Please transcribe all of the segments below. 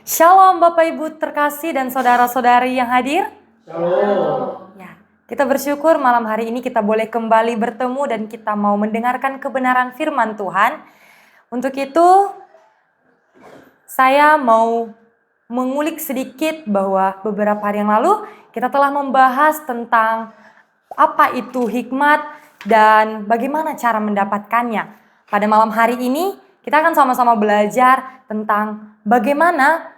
Shalom Bapak Ibu terkasih dan saudara-saudari yang hadir. Shalom. Ya, kita bersyukur malam hari ini kita boleh kembali bertemu dan kita mau mendengarkan kebenaran firman Tuhan. Untuk itu, saya mau mengulik sedikit bahwa beberapa hari yang lalu kita telah membahas tentang apa itu hikmat dan bagaimana cara mendapatkannya. Pada malam hari ini kita akan sama-sama belajar tentang bagaimana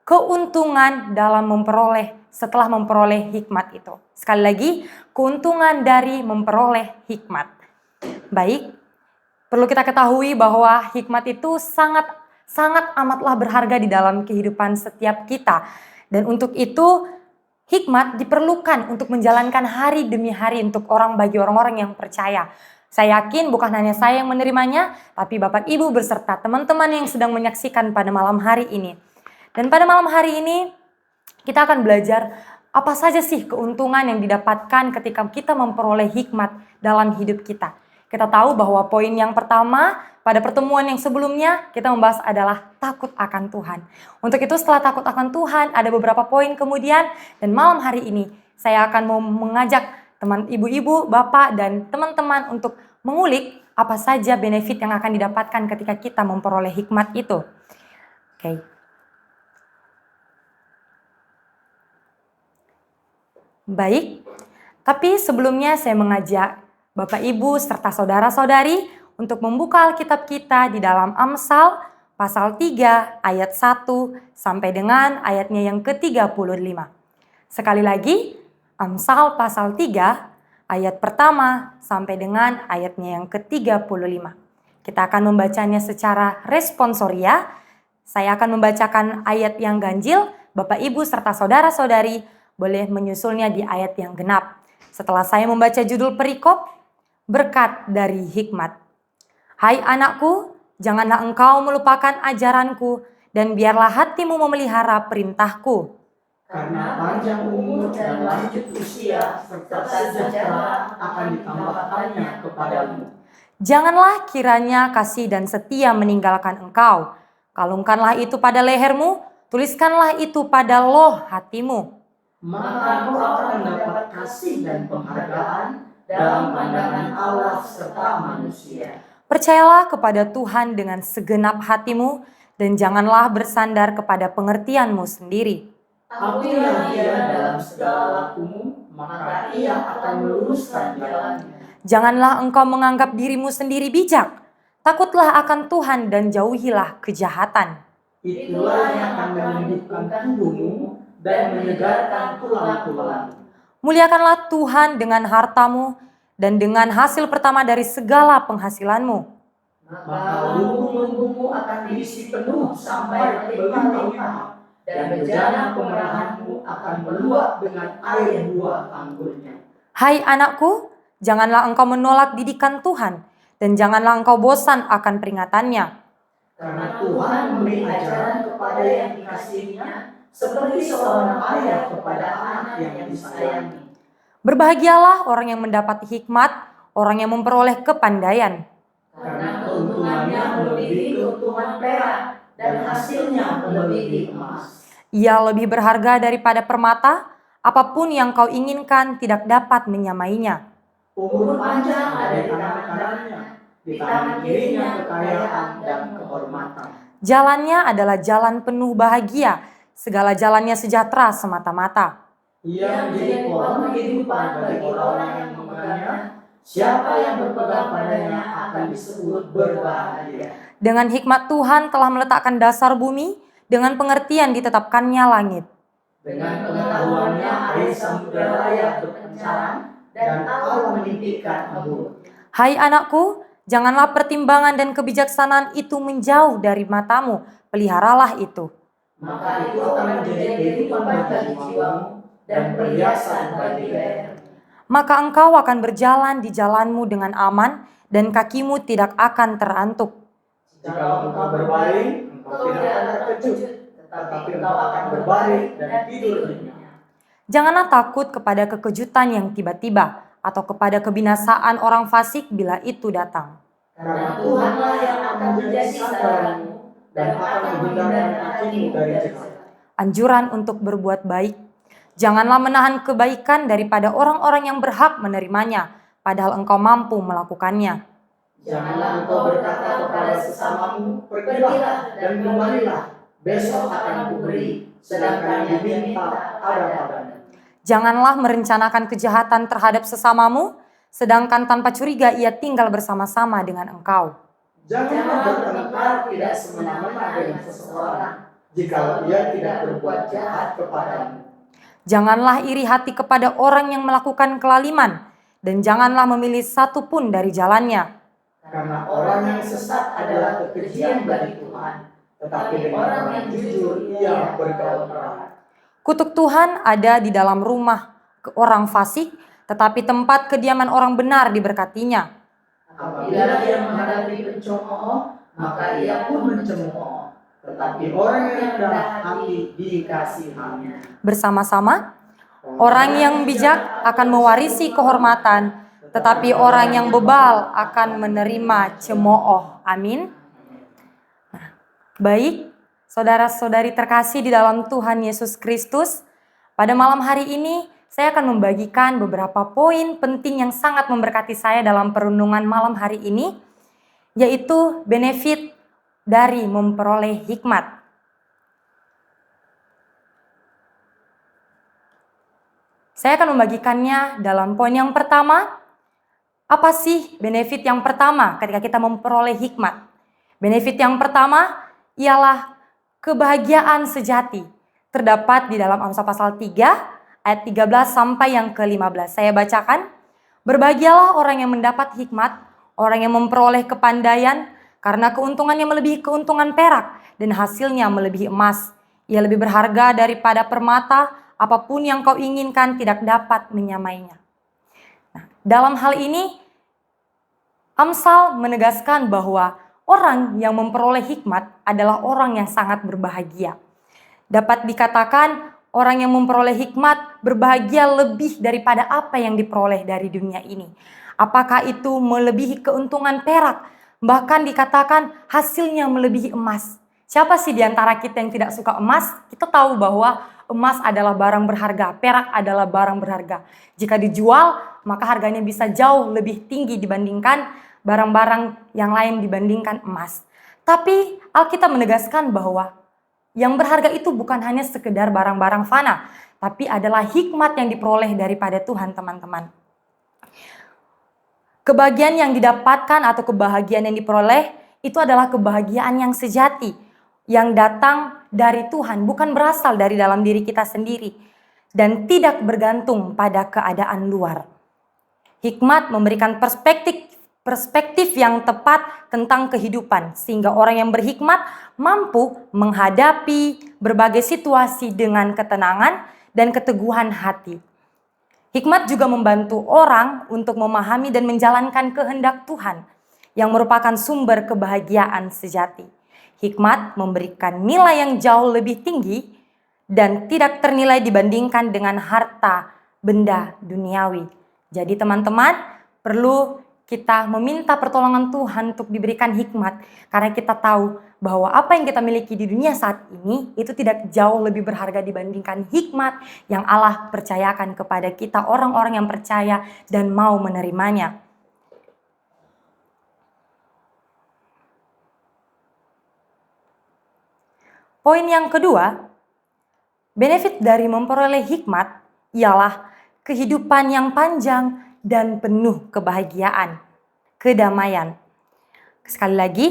keuntungan dalam setelah memperoleh hikmat itu. Sekali lagi, keuntungan dari memperoleh hikmat. Baik, perlu kita ketahui bahwa hikmat itu sangat amatlah berharga di dalam kehidupan setiap kita. Dan untuk itu, hikmat diperlukan untuk menjalankan hari demi hari bagi orang-orang yang percaya. Saya yakin bukan hanya saya yang menerimanya, tapi Bapak Ibu beserta teman-teman yang sedang menyaksikan pada malam hari ini. Dan pada malam hari ini kita akan belajar apa saja sih keuntungan yang didapatkan ketika kita memperoleh hikmat dalam hidup kita. Kita tahu bahwa poin yang pertama pada pertemuan yang sebelumnya kita membahas adalah takut akan Tuhan. Untuk itu setelah takut akan Tuhan ada beberapa poin kemudian, dan malam hari ini saya akan mau mengajak teman ibu-ibu, bapak dan teman-teman untuk mengulik apa saja benefit yang akan didapatkan ketika kita memperoleh hikmat itu. Oke. Baik, tapi sebelumnya saya mengajak Bapak Ibu serta saudara-saudari untuk membuka Alkitab kita di dalam Amsal pasal 3 ayat 1 sampai dengan ayatnya yang ke-35. Sekali lagi, Amsal pasal 3 ayat pertama sampai dengan ayatnya yang ke-35. Kita akan membacanya secara responsoria. Saya akan membacakan ayat yang ganjil, Bapak Ibu serta saudara-saudari boleh menyusulnya di ayat yang genap. Setelah saya membaca judul perikop, berkat dari hikmat. Hai anakku, janganlah engkau melupakan ajaranku, dan biarlah hatimu memelihara perintahku. Karena panjang umur dan lanjut usia serta sejahtera akan ditambahkannya kepadamu. Janganlah kiranya kasih dan setia meninggalkan engkau. Kalungkanlah itu pada lehermu, tuliskanlah itu pada loh hatimu. Maka engkau akan mendapat kasih dan penghargaan dalam pandangan Allah serta manusia. Percayalah kepada Tuhan dengan segenap hatimu dan janganlah bersandar kepada pengertianmu sendiri. Akutilah Dia dalam segala lakumu, maka Ia akan meluruskan jalannya. Janganlah engkau menganggap dirimu sendiri bijak. Takutlah akan Tuhan dan jauhilah kejahatan. Itulah yang akan menyembuhkan tubuhmu dan menyegarkan tulang-tulang. Muliakanlah Tuhan dengan hartamu dan dengan hasil pertama dari segala penghasilanmu. Maka lumbung-lumbungmu akan diisi penuh sampai berlimpah-limpah, dan bejana pemerahanmu akan meluap dengan air buah anggurnya. Hai anakku, janganlah engkau menolak didikan Tuhan, dan janganlah engkau bosan akan peringatannya. Karena Tuhan memberi ajaran kepada yang dikasihinya, seperti seorang ayah kepada anak yang disayangi. Berbahagialah orang yang mendapat hikmat, orang yang memperoleh kepandaian. Karena keuntungannya melebihi keuntungan perak, dan hasilnya melebihi emas. Ia lebih berharga daripada permata, apapun yang kau inginkan tidak dapat menyamainya. Umur panjang ada di tangan kanannya, di tangan kirinya kekayaan dan kehormatan. Jalannya adalah jalan penuh bahagia, segala jalannya sejahtera semata-mata. Ia menjadi pohon kehidupan bagi orang yang memegangnya. Siapa yang berpegang padanya akan disebut berbahagia. Dengan hikmat Tuhan telah meletakkan dasar bumi, dengan pengertian ditetapkannya langit. Dengan pengetahuannya air samudera raya berpencaran, dan Allah menitikkan embun. Hai anakku, janganlah pertimbangan dan kebijaksanaan itu menjauh dari matamu, peliharalah itu. Maka itu akan menjadi kehidupan bagi jiwamu dan perhiasan bagi leher. Maka engkau akan berjalan di jalanmu dengan aman, dan kakimu tidak akan terantuk. Jika engkau berbaring, engkau tidak akan terkejut, tetapi engkau akan berbaring dan tidur nyenyak. Janganlah takut kepada kekejutan yang tiba-tiba, atau kepada kebinasaan orang fasik bila itu datang. Karena Tuhanlah yang akan menjadi sandaranmu, dan akan menghindarkan hatimu dari jahat. Anjuran untuk berbuat baik. Janganlah menahan kebaikan daripada orang-orang yang berhak menerimanya, padahal engkau mampu melakukannya. Janganlah engkau berkata kepada sesamamu, pergilah dan kembalilah, besok akan kuberi, sedangkan yang diminta ada padanya. Janganlah merencanakan kejahatan terhadap sesamamu, sedangkan tanpa curiga ia tinggal bersama-sama dengan engkau. Janganlah bertengkar tidak semena-mena dengan seseorang, jikalau ia tidak berbuat jahat kepadamu. Janganlah iri hati kepada orang yang melakukan kelaliman, dan janganlah memilih satu pun dari jalannya. Karena orang yang sesat adalah kekejian bagi Tuhan, tetapi dengan orang yang jujur ia bergaul erat. Kutuk Tuhan ada di dalam rumah orang fasik, tetapi tempat kediaman orang benar diberkatinya. Apabila ia menghadapi pencemooh, maka ia pun mencemooh. Tetapi orang yang rendah hati dikasihannya. Bersama-sama, orang yang bijak akan mewarisi kehormatan, tetapi orang yang bebal akan menerima cemooh. Amin. Baik, saudara-saudari terkasih di dalam Tuhan Yesus Kristus, pada malam hari ini saya akan membagikan beberapa poin penting yang sangat memberkati saya dalam perenungan malam hari ini, yaitu benefit dari memperoleh hikmat. Saya akan membagikannya dalam poin yang pertama. Apa sih benefit yang pertama ketika kita memperoleh hikmat? Benefit yang pertama ialah kebahagiaan sejati. Terdapat di dalam Amsal pasal 3 ayat 13 sampai yang ke-15. Saya bacakan. Berbahagialah orang yang mendapat hikmat, orang yang memperoleh kepandaian, karena keuntungannya melebihi keuntungan perak dan hasilnya melebihi emas. Ia lebih berharga daripada permata, apapun yang kau inginkan tidak dapat menyamainya. Nah, dalam hal ini, Amsal menegaskan bahwa orang yang memperoleh hikmat adalah orang yang sangat berbahagia. Dapat dikatakan orang yang memperoleh hikmat berbahagia lebih daripada apa yang diperoleh dari dunia ini. Apakah itu melebihi keuntungan perak? Bahkan dikatakan hasilnya melebihi emas. Siapa sih di antara kita yang tidak suka emas? Kita tahu bahwa emas adalah barang berharga, perak adalah barang berharga. Jika dijual, maka harganya bisa jauh lebih tinggi dibandingkan barang-barang yang lain dibandingkan emas. Tapi Alkitab menegaskan bahwa yang berharga itu bukan hanya sekedar barang-barang fana, tapi adalah hikmat yang diperoleh daripada Tuhan, teman-teman. Kebahagiaan yang didapatkan atau kebahagiaan yang diperoleh itu adalah kebahagiaan yang sejati, yang datang dari Tuhan, bukan berasal dari dalam diri kita sendiri, dan tidak bergantung pada keadaan luar. Hikmat memberikan perspektif yang tepat tentang kehidupan, sehingga orang yang berhikmat mampu menghadapi berbagai situasi dengan ketenangan dan keteguhan hati. Hikmat juga membantu orang untuk memahami dan menjalankan kehendak Tuhan, yang merupakan sumber kebahagiaan sejati. Hikmat memberikan nilai yang jauh lebih tinggi dan tidak ternilai dibandingkan dengan harta benda duniawi. Jadi teman-teman, perlu kita meminta pertolongan Tuhan untuk diberikan hikmat, karena kita tahu bahwa apa yang kita miliki di dunia saat ini itu tidak jauh lebih berharga dibandingkan hikmat yang Allah percayakan kepada kita, orang-orang yang percaya dan mau menerimanya. Poin yang kedua, benefit dari memperoleh hikmat ialah kehidupan yang panjang dan penuh kebahagiaan, kedamaian. Sekali lagi,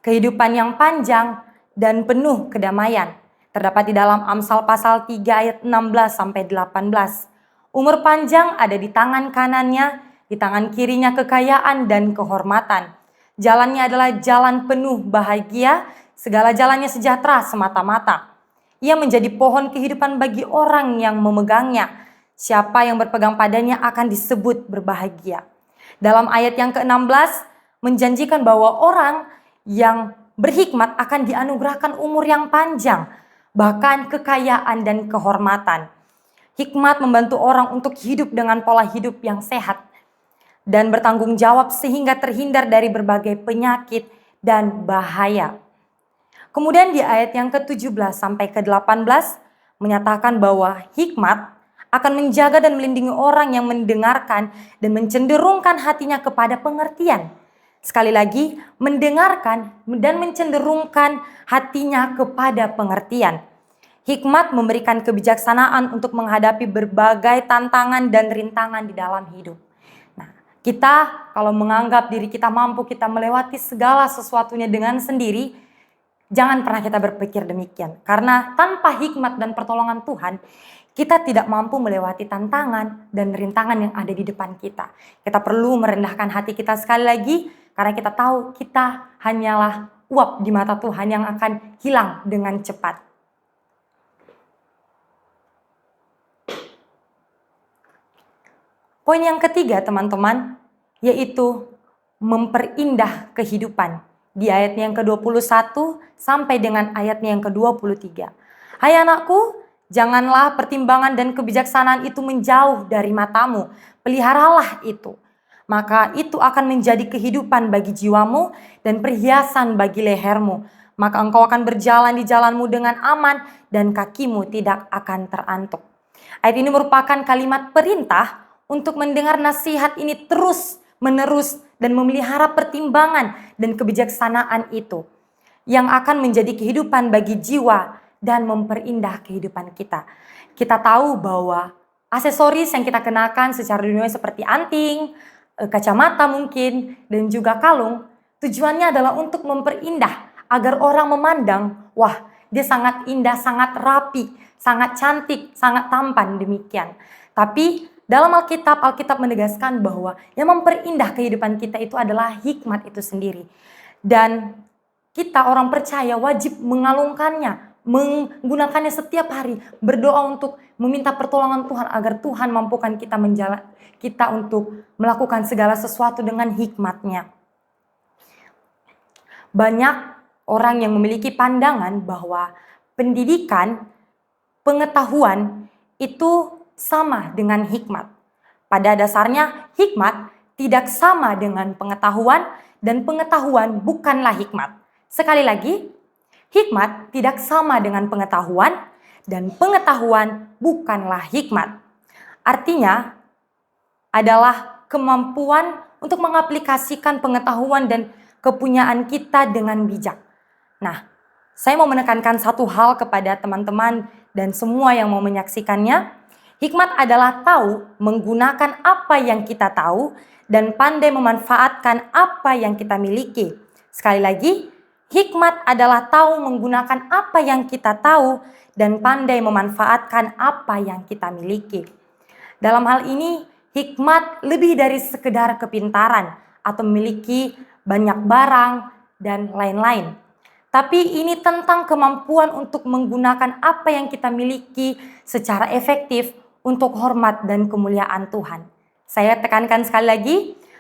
kehidupan yang panjang dan penuh kedamaian terdapat di dalam Amsal pasal 3 ayat 16 sampai 18. Umur panjang ada di tangan kanannya, di tangan kirinya kekayaan dan kehormatan. Jalannya adalah jalan penuh bahagia, segala jalannya sejahtera semata-mata. Ia menjadi pohon kehidupan bagi orang yang memegangnya. Siapa yang berpegang padanya akan disebut berbahagia. Dalam ayat yang ke-16 menjanjikan bahwa orang yang berhikmat akan dianugerahkan umur yang panjang, bahkan kekayaan dan kehormatan. Hikmat membantu orang untuk hidup dengan pola hidup yang sehat dan bertanggung jawab sehingga terhindar dari berbagai penyakit dan bahaya. Kemudian di ayat yang ke-17 sampai ke-18 menyatakan bahwa hikmat akan menjaga dan melindungi orang yang mendengarkan dan mencenderungkan hatinya kepada pengertian. Sekali lagi, mendengarkan dan mencenderungkan hatinya kepada pengertian. Hikmat memberikan kebijaksanaan untuk menghadapi berbagai tantangan dan rintangan di dalam hidup. Nah, kita kalau menganggap diri kita mampu, kita melewati segala sesuatunya dengan sendiri, jangan pernah kita berpikir demikian. Karena tanpa hikmat dan pertolongan Tuhan, kita tidak mampu melewati tantangan dan rintangan yang ada di depan kita. Kita perlu merendahkan hati kita sekali lagi, karena kita tahu kita hanyalah uap di mata Tuhan yang akan hilang dengan cepat. Poin yang ketiga teman-teman, yaitu memperindah kehidupan. Di ayatnya yang ke-21 sampai dengan ayatnya yang ke-23. Hai anakku, janganlah pertimbangan dan kebijaksanaan itu menjauh dari matamu. Peliharalah itu. Maka itu akan menjadi kehidupan bagi jiwamu dan perhiasan bagi lehermu. Maka engkau akan berjalan di jalanmu dengan aman dan kakimu tidak akan terantuk. Ayat ini merupakan kalimat perintah untuk mendengar nasihat ini terus menerus dan memelihara pertimbangan dan kebijaksanaan itu yang akan menjadi kehidupan bagi jiwa dan memperindah kehidupan kita. Kita tahu bahwa aksesoris yang kita kenakan secara dunia seperti anting, kacamata mungkin, dan juga kalung, tujuannya adalah untuk memperindah agar orang memandang, wah dia sangat indah, sangat rapi, sangat cantik, sangat tampan demikian. Tapi dalam Alkitab menegaskan bahwa yang memperindah kehidupan kita itu adalah hikmat itu sendiri. Dan kita orang percaya wajib mengalungkannya, menggunakannya setiap hari, berdoa untuk meminta pertolongan Tuhan agar Tuhan mampukan kita untuk melakukan segala sesuatu dengan hikmat-Nya. Banyak orang yang memiliki pandangan bahwa pendidikan, pengetahuan itu sama dengan hikmat. Pada dasarnya hikmat tidak sama dengan pengetahuan dan pengetahuan bukanlah hikmat. Sekali lagi, hikmat tidak sama dengan pengetahuan dan pengetahuan bukanlah hikmat. Artinya adalah kemampuan untuk mengaplikasikan pengetahuan dan kepunyaan kita dengan bijak. Nah, saya mau menekankan satu hal kepada teman-teman dan semua yang mau menyaksikannya. Hikmat adalah tahu menggunakan apa yang kita tahu dan pandai memanfaatkan apa yang kita miliki. Sekali lagi, hikmat adalah tahu menggunakan apa yang kita tahu dan pandai memanfaatkan apa yang kita miliki. Dalam hal ini, hikmat lebih dari sekedar kepintaran atau memiliki banyak barang dan lain-lain. Tapi ini tentang kemampuan untuk menggunakan apa yang kita miliki secara efektif untuk hormat dan kemuliaan Tuhan. Saya tekankan sekali lagi,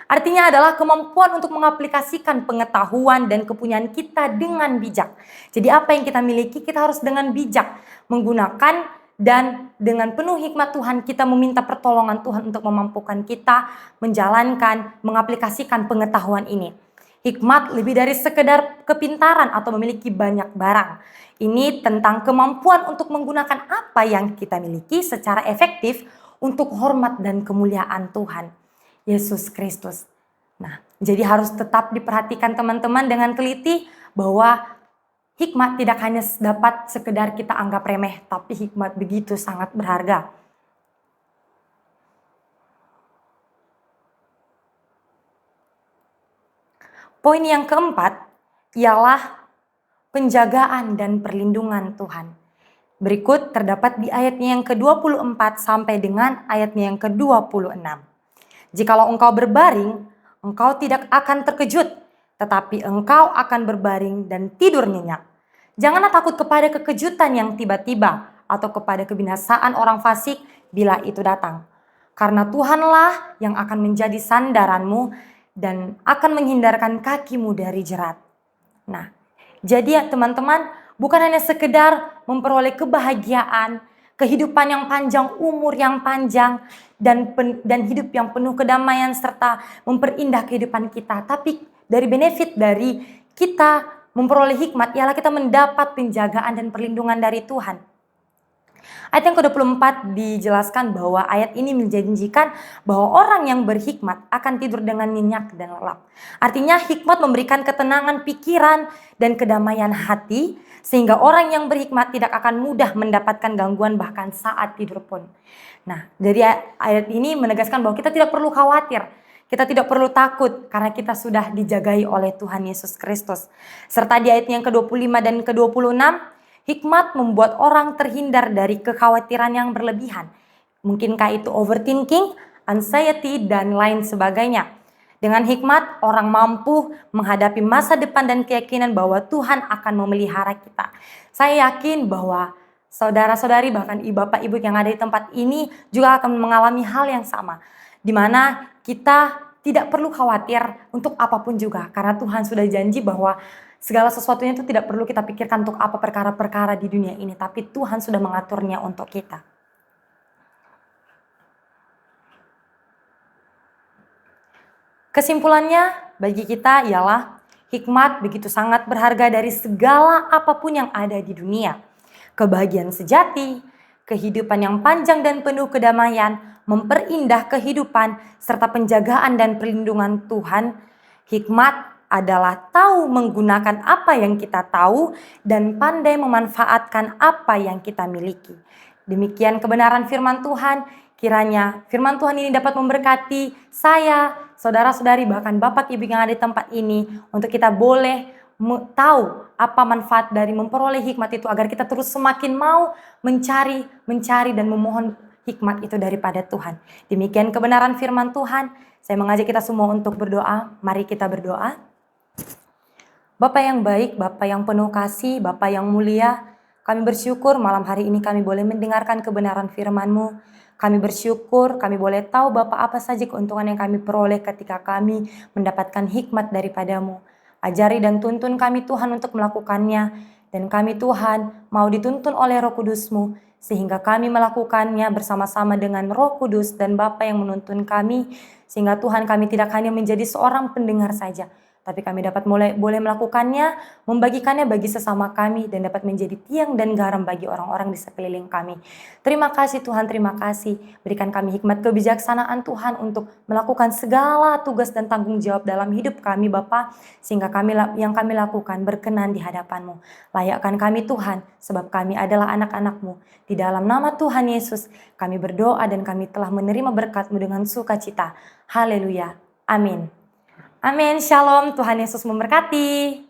artinya adalah kemampuan untuk mengaplikasikan pengetahuan dan kepunyaan kita dengan bijak. Jadi apa yang kita miliki kita harus dengan bijak menggunakan, dan dengan penuh hikmat Tuhan kita meminta pertolongan Tuhan untuk memampukan kita menjalankan, mengaplikasikan pengetahuan ini. Hikmat lebih dari sekedar kepintaran atau memiliki banyak barang. Ini tentang kemampuan untuk menggunakan apa yang kita miliki secara efektif untuk hormat dan kemuliaan Tuhan Yesus Kristus. Nah, jadi harus tetap diperhatikan teman-teman dengan teliti bahwa hikmat tidak hanya dapat sekedar kita anggap remeh, tapi hikmat begitu sangat berharga. Poin yang keempat ialah penjagaan dan perlindungan Tuhan. Berikut terdapat di ayatnya yang ke-24 sampai dengan ayatnya yang ke-26. Jikalau engkau berbaring, engkau tidak akan terkejut, tetapi engkau akan berbaring dan tidur nyenyak. Janganlah takut kepada kekejutan yang tiba-tiba atau kepada kebinasaan orang fasik bila itu datang. Karena Tuhanlah yang akan menjadi sandaranmu dan akan menghindarkan kakimu dari jerat. Nah, jadi ya teman-teman, bukan hanya sekedar memperoleh kebahagiaan, kehidupan yang panjang, umur yang panjang, dan hidup yang penuh kedamaian serta memperindah kehidupan kita. Tapi dari benefit dari kita memperoleh hikmat ialah kita mendapat penjagaan dan perlindungan dari Tuhan. Ayat yang ke-24 dijelaskan bahwa ayat ini menjanjikan bahwa orang yang berhikmat akan tidur dengan nyenyak dan lelap. Artinya hikmat memberikan ketenangan pikiran dan kedamaian hati, sehingga orang yang berhikmat tidak akan mudah mendapatkan gangguan bahkan saat tidur pun. Nah, dari ayat ini menegaskan bahwa kita tidak perlu khawatir, kita tidak perlu takut karena kita sudah dijagai oleh Tuhan Yesus Kristus. Serta di ayat yang ke-25 dan ke-26, hikmat membuat orang terhindar dari kekhawatiran yang berlebihan. Mungkinkah itu overthinking, anxiety, dan lain sebagainya. Dengan hikmat, orang mampu menghadapi masa depan dan keyakinan bahwa Tuhan akan memelihara kita. Saya yakin bahwa saudara-saudari bahkan bapak ibu yang ada di tempat ini juga akan mengalami hal yang sama. Di mana kita tidak perlu khawatir untuk apapun juga. Karena Tuhan sudah janji bahwa segala sesuatunya itu tidak perlu kita pikirkan untuk apa perkara-perkara di dunia ini. Tapi Tuhan sudah mengaturnya untuk kita. Kesimpulannya bagi kita ialah hikmat begitu sangat berharga dari segala apapun yang ada di dunia. Kebahagiaan sejati, kehidupan yang panjang dan penuh kedamaian, memperindah kehidupan, serta penjagaan dan perlindungan Tuhan. Hikmat adalah tahu menggunakan apa yang kita tahu dan pandai memanfaatkan apa yang kita miliki. Demikian kebenaran firman Tuhan. Kiranya firman Tuhan ini dapat memberkati saya, saudara-saudari, bahkan bapak ibu yang ada di tempat ini, untuk kita boleh tahu apa manfaat dari memperoleh hikmat itu, agar kita terus semakin mau mencari dan memohon hikmat itu daripada Tuhan. Demikian kebenaran firman Tuhan. Saya mengajak kita semua untuk berdoa. Mari kita berdoa. Bapa yang baik, Bapa yang penuh kasih, Bapa yang mulia, kami bersyukur malam hari ini kami boleh mendengarkan kebenaran firman-Mu. Kami bersyukur kami boleh tahu Bapa apa saja keuntungan yang kami peroleh ketika kami mendapatkan hikmat daripada-Mu. Ajari dan tuntun kami Tuhan untuk melakukannya. Dan kami Tuhan mau dituntun oleh Roh Kudus-Mu, sehingga kami melakukannya bersama-sama dengan Roh Kudus dan Bapa yang menuntun kami. Sehingga Tuhan kami tidak hanya menjadi seorang pendengar saja, tapi kami dapat boleh melakukannya, membagikannya bagi sesama kami, dan dapat menjadi tiang dan garam bagi orang-orang di sekeliling kami. Terima kasih Tuhan, terima kasih. Berikan kami hikmat kebijaksanaan Tuhan untuk melakukan segala tugas dan tanggung jawab dalam hidup kami Bapa, sehingga yang kami lakukan berkenan di hadapan-Mu. Layakkan kami Tuhan, sebab kami adalah anak-anak-Mu. Di dalam nama Tuhan Yesus, kami berdoa dan kami telah menerima berkat-Mu dengan sukacita. Haleluya. Amin. Amin. Shalom. Tuhan Yesus memberkati.